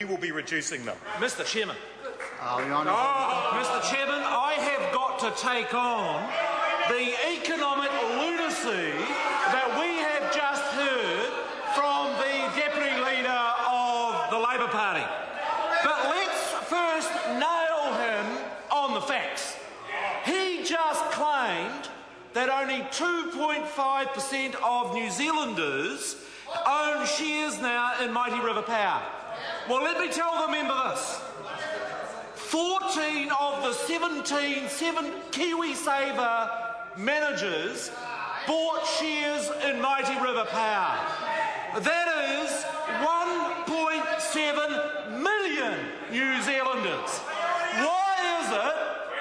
We will be reducing them. Mr. Chairman. Mr. Chairman, I have got to take on the economic lunacy that we have just heard from the Deputy Leader of the Labor Party. But let's first nail him on the facts. He just claimed that only 2.5% of New Zealanders own shares now in Mighty River Power. Well, let me tell the member this. 14 of the 17 KiwiSaver managers bought shares in Mighty River Power. That is 1.7 million New Zealanders. Why is it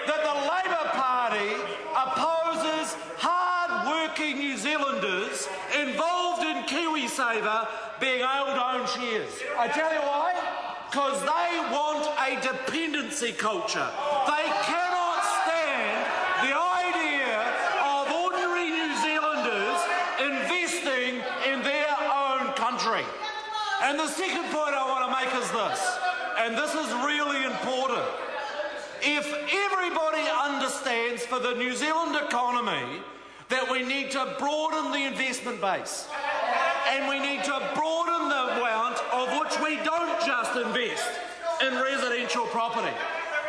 that the Labor Party opposes hard-working New Zealanders involved in KiwiSaver being able to own shares? I tell you why. Because they want a dependency culture. They cannot stand the idea of ordinary New Zealanders investing in their own country. And the second point I want to make is this, and this is really important. If everybody understands for the New Zealand economy that we need to broaden the investment base, and we need to broaden the amount of which we don't just invest in residential property.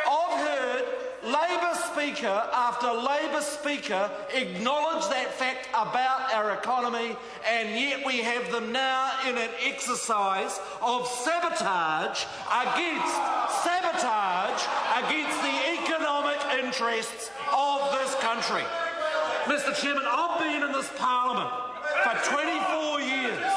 I've heard Labor Speaker after Labor Speaker acknowledge that fact about our economy, and yet we have them now in an exercise of sabotage against the economic interests of this country. Mr. Chairman, I've been in this Parliament for 24 years,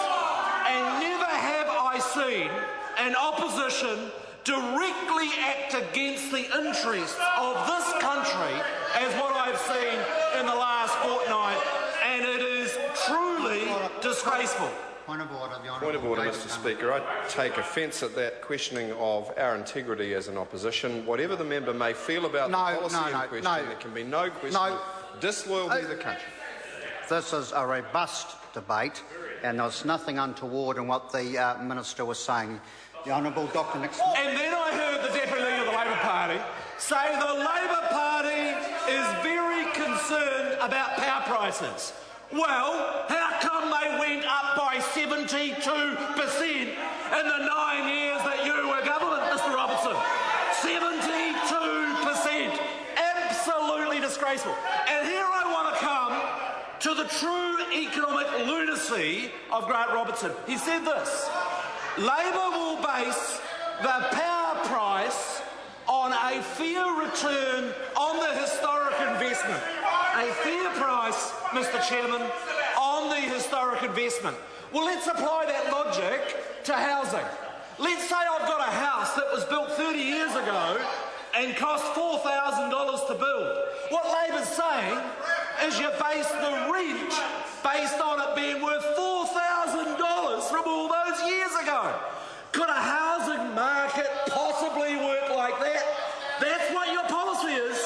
and never have I seen an opposition directly act against the interests of this country as what I've seen in the last fortnight, and it is truly disgraceful. Point of order, Mr. Speaker. I take offence at that questioning of our integrity as an opposition. Whatever the member may feel about the policy in question, there can be no question of disloyalty to the country. This is a robust debate, and there's nothing untoward in what the Minister was saying. The Honourable Dr Nixon. And then I heard the Deputy Leader of the Labor Party say the Labor Party is very concerned about power prices. Well, how come they went up by 72% in the 9 years that you were government, Mr Robertson? 72%. Absolutely disgraceful. And here I want to come to the true economic lunacy of Grant Robertson. He said this: Labor will base the power price on a fair return on the historic investment. A fair price, Mr. Chairman, on the historic investment. Well, let's apply that logic to housing. Let's say I've got a house that was built 30 years ago and cost $4,000 to build. What Labor's saying is you base the rent based on it being worth $4,000 from all those years ago. Could a housing market possibly work like that? That's what your policy is.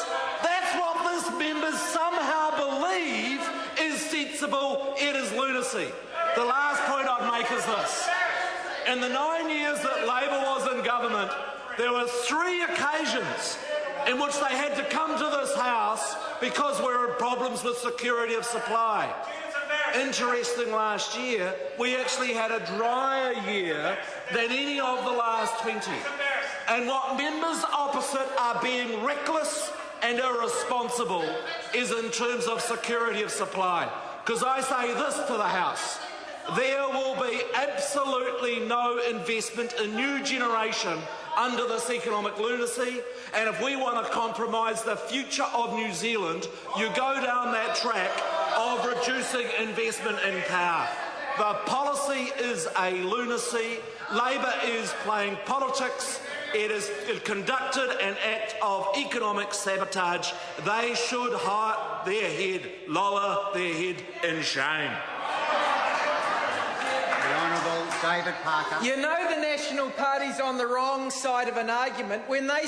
That's what this members somehow believe is sensible. It is lunacy. The last point I'd make is this. In the 9 years that Labor was in government, there were 3 occasions in which they had to come to this House because we were in problems with security of supply. Interesting, last year, we actually had a drier year than any of the last 20. And what members opposite are being reckless and irresponsible is in terms of security of supply. Because I say this to the House: there will be absolutely no investment in new generation under this economic lunacy, and if we want to compromise the future of New Zealand, you go down that track of reducing investment in power. The policy is a lunacy. Labor is playing politics. It is conducted an act of economic sabotage. They should lower their head in shame. David Parker. You know the National Party's on the wrong side of an argument when they